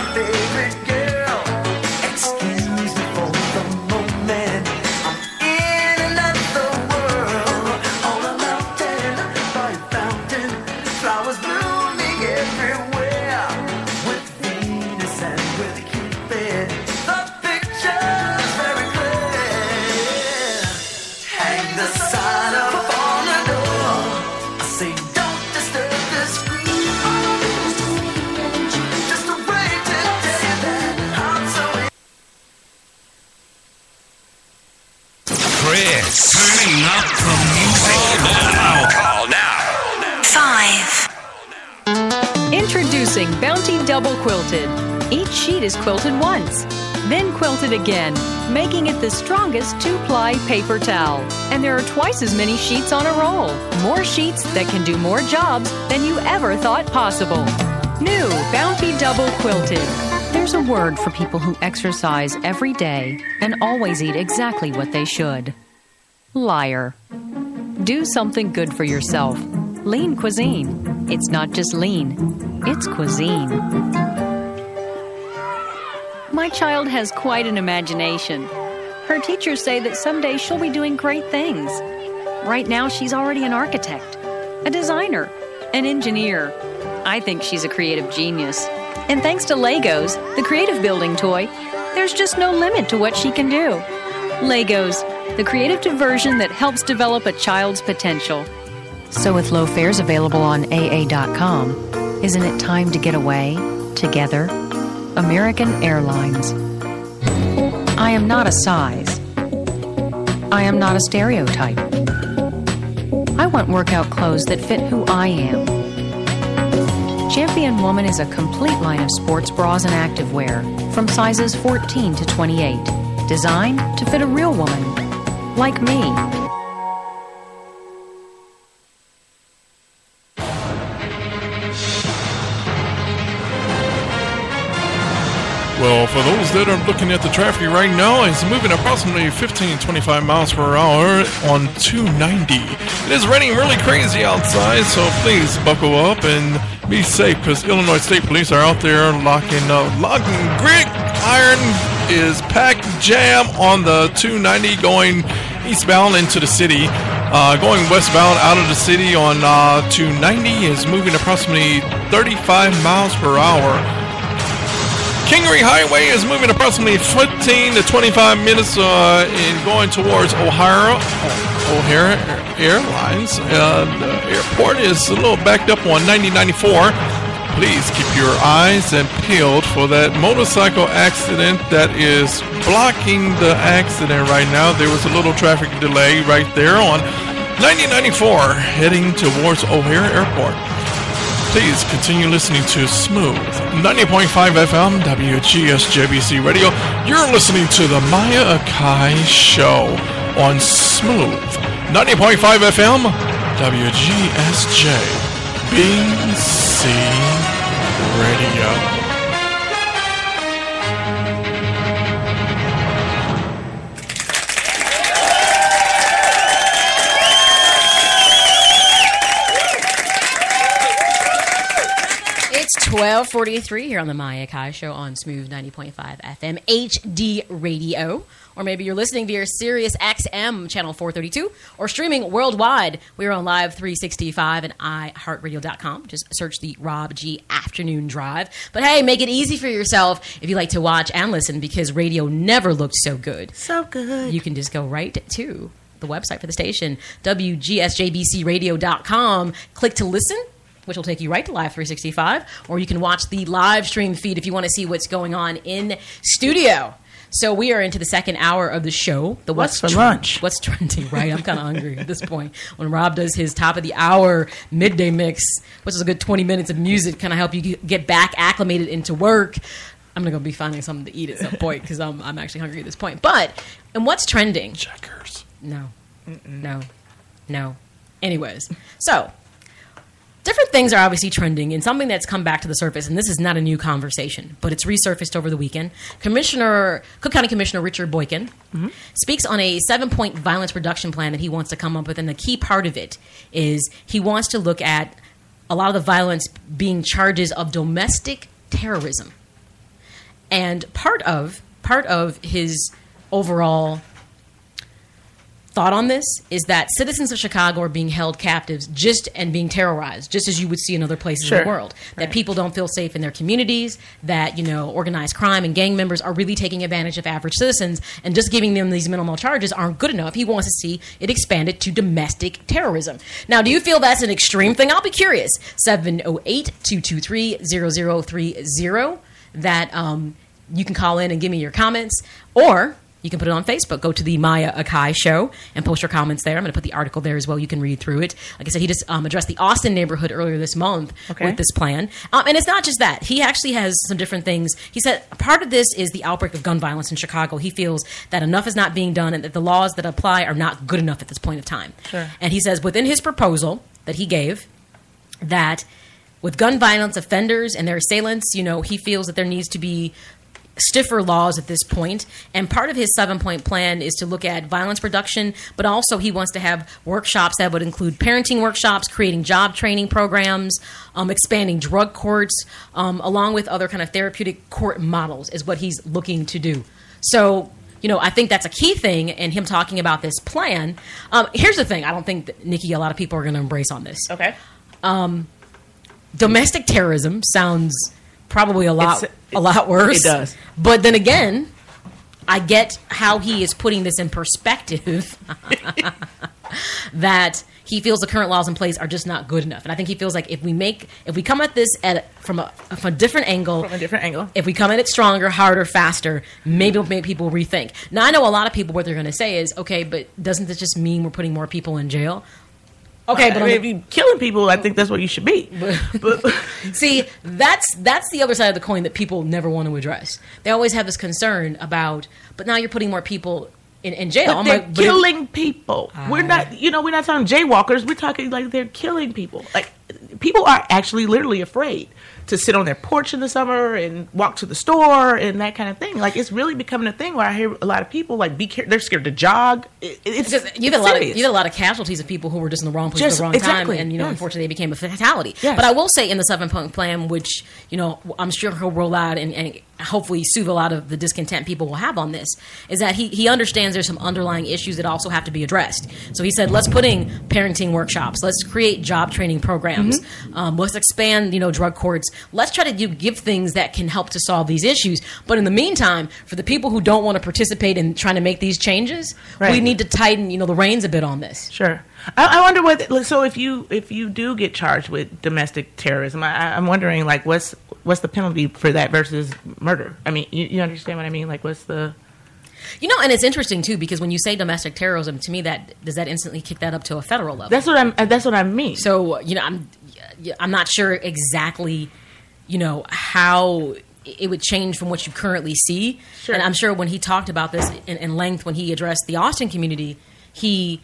my favorite girl. Excuse me for the moment. I'm in another world. On a mountain, by a fountain, flowers blooming everywhere. With Venus and with Cupid, the picture's very clear. Hang the sign up on the door. I say don't disturb this groove. Just a way to tell you that I'm so Chris, turning up the music now. Call now. 5. Introducing Bounty Double Quilted. Each sheet is quilted once, then quilted again, making it the strongest 2-ply paper towel. And there are twice as many sheets on a roll. More sheets that can do more jobs than you ever thought possible. New Bounty Double Quilted. There's a word for people who exercise every day and always eat exactly what they should. Liar. Do something good for yourself. Lean cuisine. It's not just lean, it's cuisine. My child has quite an imagination. Her teachers say that someday she'll be doing great things. Right now, she's already an architect, a designer, an engineer. I think she's a creative genius. And thanks to Legos, the creative building toy, there's just no limit to what she can do. Legos, the creative diversion that helps develop a child's potential. So with low fares available on AA.com, isn't it time to get away together? American Airlines. I am not a size. I am not a stereotype. I want workout clothes that fit who I am. Champion Woman is a complete line of sports bras and activewear from sizes 14 to 28, designed to fit a real woman, like me. Well, for those that are looking at the traffic right now, it's moving approximately 15-25 miles per hour on 290. It is raining really crazy outside, so please buckle up and be safe, because Illinois State Police are out there locking grit iron is packed jam on the 290 going eastbound into the city. Going westbound out of the city on 290 is moving approximately 35 miles per hour. Kingery Highway is moving approximately 15 to 25 minutes in going towards O'Hare Airlines. The airport is a little backed up on 9094. Please keep your eyes peeled for that motorcycle accident that is blocking the accident right now. There was a little traffic delay right there on 9094 heading towards O'Hare Airport. Please continue listening to Smooth 90.5 FM WGSJBC Radio. You're listening to the Maya Akai Show on Smooth 90.5 FM WGSJ BC Radio. It's 12:43 here on the Maya Akai Show on Smooth 90.5 FM HD Radio. Or maybe you're listening via Sirius XM channel 432 or streaming worldwide. We're on Live 365 and iHeartRadio.com. Just search the Rob G Afternoon Drive. But hey, make it easy for yourself if you like to watch and listen, because radio never looked so good. So good. You can just go right to the website for the station, WGSJBCRadio.com. Click to listen, which will take you right to Live 365, or you can watch the live stream feed if you want to see what's going on in studio. So we are into the second hour of the show. The What's for lunch? What's trending, right? I'm kind of hungry at this point. When Rob does his top of the hour midday mix, which is a good 20 minutes of music, kind of help you get back acclimated into work. I'm going to go be finding something to eat at some point, because I'm actually hungry at this point. But, and what's trending? Checkers. No. Anyways, so different things are obviously trending, and something that's come back to the surface, and this is not a new conversation, but it's resurfaced over the weekend. Cook County Commissioner Richard Boykin speaks on a 7-point violence reduction plan that he wants to come up with, and the key part of it is he wants to look at a lot of the violence being charges of domestic terrorism. And part of his overall thought on this is that citizens of Chicago are being held captives and being terrorized, just as you would see in other places in the world. That people don't feel safe in their communities, that, organized crime and gang members are really taking advantage of average citizens, and just giving them these minimal charges aren't good enough. He wants to see it expanded to domestic terrorism. Now, do you feel that's an extreme thing? I'll be curious. 708-223-0030. That you can call in and give me your comments, or you can put it on Facebook. Go to the Maya Akai Show and post your comments there. I'm going to put the article there as well. You can read through it. Like I said, he just addressed the Austin neighborhood earlier this month with this plan. And it's not just that. He actually has some different things. He said part of this is the outbreak of gun violence in Chicago. He feels that enough is not being done and that the laws that apply are not good enough at this point of time. Sure. And he says within his proposal that he gave that with gun violence offenders and their assailants, he feels that there needs to be stiffer laws at this point. And part of his 7-point plan is to look at violence reduction, but also he wants to have workshops that would include parenting workshops, creating job training programs, expanding drug courts, along with other kind of therapeutic court models is what he's looking to do. So, I think that's a key thing in him talking about this plan. Here's the thing. I don't think that, Nikki, a lot of people are going to embrace on this. Okay. Domestic terrorism sounds probably a lot worse. It does. But then again, I get how he is putting this in perspective that he feels the current laws in place are just not good enough. And I think he feels like if we come at this from a different angle, if we come at it stronger, harder, faster, maybe it'll make people rethink. Now, I know a lot of people, what they're going to say is, okay, but doesn't this just mean we're putting more people in jail? Okay, but if you're killing people, I think that's what you should be. But see, that's the other side of the coin that people never want to address. They always have this concern about, but now you're putting more people in jail. But they're killing people. We're not talking jaywalkers. We're talking like they're killing people. Like people are actually literally afraid to sit on their porch in the summer and walk to the store and that kind of thing. Like it's really becoming a thing where I hear a lot of people like they're scared to jog. You have a lot of casualties of people who were just in the wrong place at the wrong time, and unfortunately they became a fatality. Yes. But I will say in the 7-point plan, which I'm sure he'll roll out and hopefully soothe a lot of the discontent people will have on this, is that he understands there's some underlying issues that also have to be addressed. So he said, let's put in parenting workshops, let's create job training programs, let's expand drug courts. Let's try to give things that can help to solve these issues. But in the meantime, for the people who don't want to participate in trying to make these changes, we need to tighten, the reins a bit on this. Sure. I wonder so if you do get charged with domestic terrorism, I'm wondering like what's the penalty for that versus murder? I mean, you understand what I mean? Like what's the... and it's interesting too because when you say domestic terrorism, to me does that instantly kick that up to a federal level? That's what I mean. So I'm not sure exactly how it would change from what you currently see. Sure. And I'm sure when he talked about this in length when he addressed the Austin community, he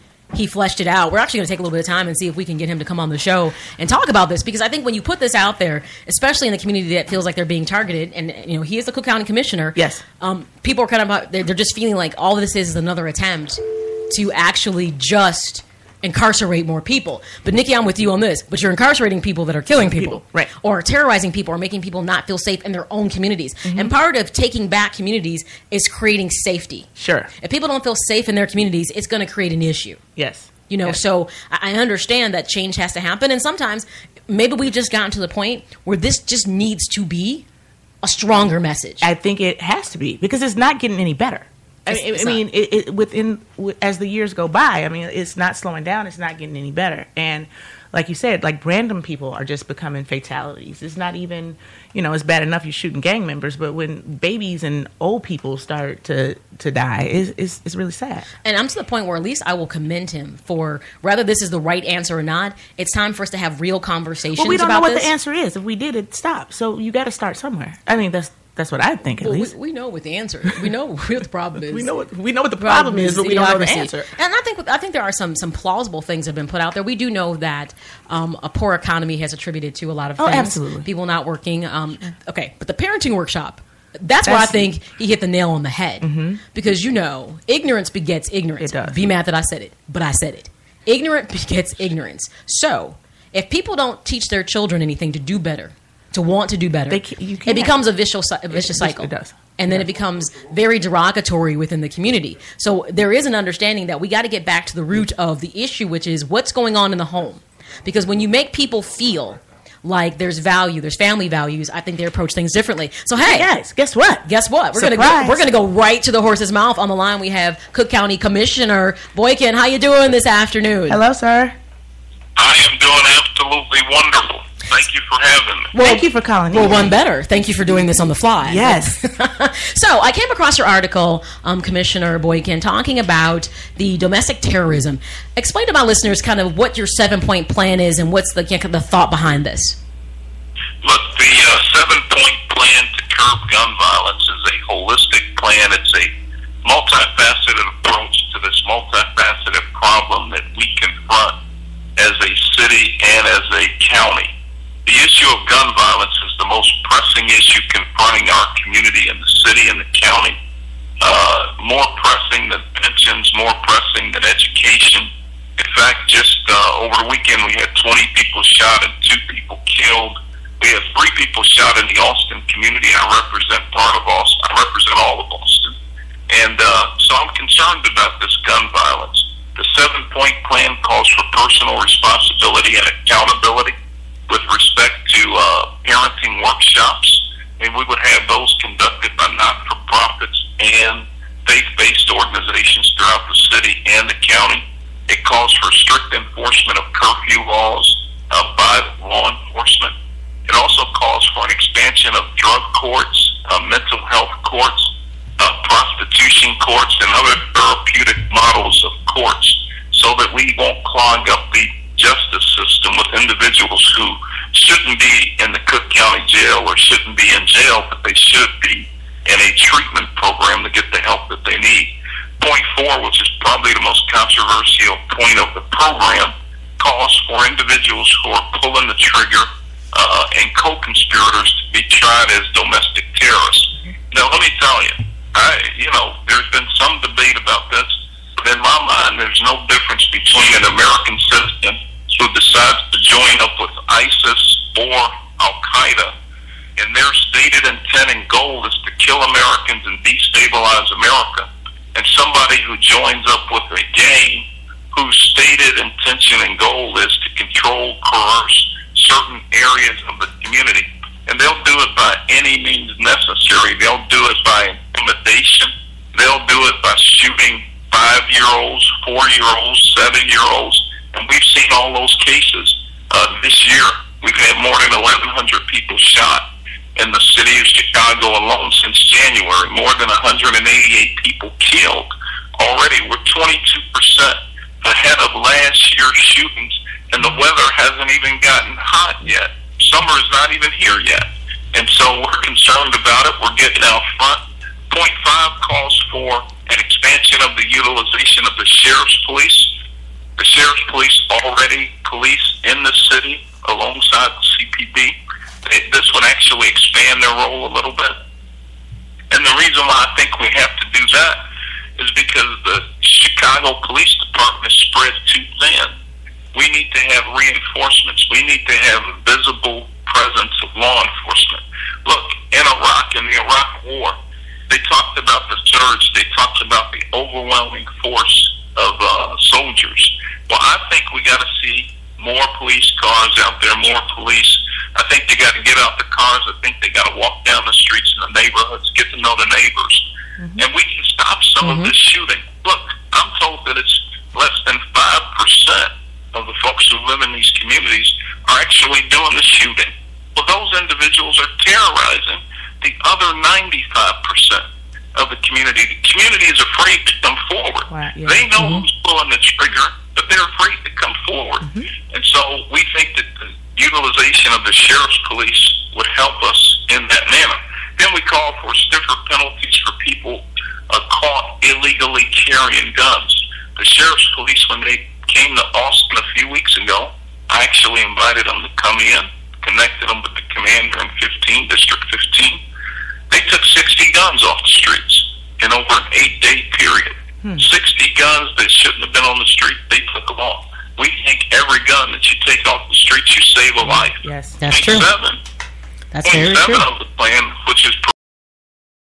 fleshed it out. We're actually going to take a little bit of time and see if we can get him to come on the show and talk about this, because I think when you put this out there, especially in the community that feels like they're being targeted, and he is the Cook County Commissioner. Yes. People are kind of they're just feeling like all this is another attempt to actually just incarcerate more people. But Nikki, I'm with you on this. But you're incarcerating people that are killing people. Right. Or terrorizing people or making people not feel safe in their own communities. Mm-hmm. And part of taking back communities is creating safety. Sure. If people don't feel safe in their communities, it's going to create an issue. Yes. So I understand that change has to happen. And sometimes maybe we've just gotten to the point where this just needs to be a stronger message. I think it has to be because it's not getting any better. I mean, as the years go by, I mean, it's not slowing down. It's not getting any better. And like you said, like random people are just becoming fatalities. It's not even, it's bad enough you're shooting gang members, but when babies and old people start to die, it's really sad. And I'm to the point where at least I will commend him for whether this is the right answer or not. It's time for us to have real conversations about this. Well, we don't know what the answer is. If we did, it'd stop. So you got to start somewhere. I mean, that's what I think, at least. We know what the answer. We know what the problem is. we know what the problem is, but we don't know the answer. And I think there are some plausible things that have been put out there. We do know that a poor economy has attributed to a lot of things. Oh, absolutely. People not working. Okay, but the parenting workshop. That's where I think he hit the nail on the head. Mm-hmm. Because ignorance begets ignorance. It does. Be mad that I said it, but I said it. Ignorant begets ignorance. So if people don't teach their children anything to do better, to want to do better, you it becomes a vicious cycle. It does. And then it becomes very derogatory within the community. So there is an understanding that we got to get back to the root of the issue, which is what's going on in the home. Because when you make people feel like there's value, there's family values, I think they approach things differently. So hey, guys, guess what? We're gonna go right to the horse's mouth. On the line, we have Cook County Commissioner Boykin. How you doing this afternoon? Hello, sir. I am doing absolutely wonderful. Thank you for having me. Well, thank you for calling. Well, one better. Thank you for doing this on the fly. Yes. So I came across your article, Commissioner Boykin, talking about the domestic terrorism. Explain to my listeners kind of what your 7-point plan is and what's the thought behind this. Look, the 7-point plan to curb gun violence is a holistic plan. It's a multifaceted approach to this multifaceted problem that we confront as a city and as a county. The issue of gun violence is the most pressing issue confronting our community in the city and the county. More pressing than pensions, more pressing than education. In fact, just over the weekend we had 20 people shot and 2 people killed. We had 3 people shot in the Austin community. I represent part of Austin. I represent all of Austin. And so I'm concerned about this gun violence. The 7-point plan calls for personal responsibility and accountability with respect to parenting workshops. And we would have those conducted by not-for-profits and faith-based organizations throughout the city and the county. It calls for strict enforcement of curfew laws by law enforcement. It also calls for an expansion of drug courts, mental health courts, prostitution courts, and other therapeutic models of courts so that we won't clog up the justice system with individuals who shouldn't be in the Cook County Jail or shouldn't be in jail, but they should be in a treatment program to get the help that they need. Point 4, which is probably the most controversial point of the program, calls for individuals who are pulling the trigger and co-conspirators to be tried as domestic terrorists. Now, let me tell you, there's been some debate about this, but in my mind, there's no difference between an American citizen who decides to join up with ISIS or Al-Qaeda, and their stated intent and goal is to kill Americans and destabilize America, and somebody who joins up with a gang whose stated intention and goal is to control, coerce certain areas of the community. And they'll do it by any means necessary. They'll do it by intimidation. They'll do it by shooting 5-year-olds, 4-year-olds, 7-year-olds. And we've seen all those cases this year. We've had more than 1,100 people shot in the city of Chicago alone since January. More than 188 people killed. Already we're 22% ahead of last year's shootings, and the weather hasn't even gotten hot yet. Summer is not even here yet. And so we're concerned about it. We're getting out front. Point 5 calls for an expansion of the utilization of the sheriff's police. The sheriff's police already police in the city alongside the CPD. This would actually expand their role a little bit. And the reason why I think we have to do that is because the Chicago Police Department is spread too thin. We need to have reinforcements. We need to have a visible presence of law enforcement. Look, in Iraq, in the Iraq War, they talked about the surge. They talked about the overwhelming force of soldiers. Well, I think we got to see more police cars out there, more police. I think they got to get out the cars. I think they got to walk down the streets in the neighborhoods, get to know the neighbors. And we can stop some of this shooting. Look, I'm told that it's less than 5% of the folks who live in these communities are actually doing the shooting. Well, those individuals are terrorizing the other 95% of the community. The community is afraid to come forward. Wow, yeah. They know who's pulling the trigger, but they're afraid to come forward. And so we think that the utilization of the sheriff's police would help us in that manner. Then we call for stiffer penalties for people caught illegally carrying guns. The sheriff's police, when they came to Austin a few weeks ago, I actually invited them to come in, connected them with the commander in District 15. They took 60 guns off the streets in over an 8-day period. 60 guns that shouldn't have been on the street, they took them off. We think every gun that you take off the streets, you save a life. Yes, that's Point true. 7, That's very Point true. 7 of the plan, which is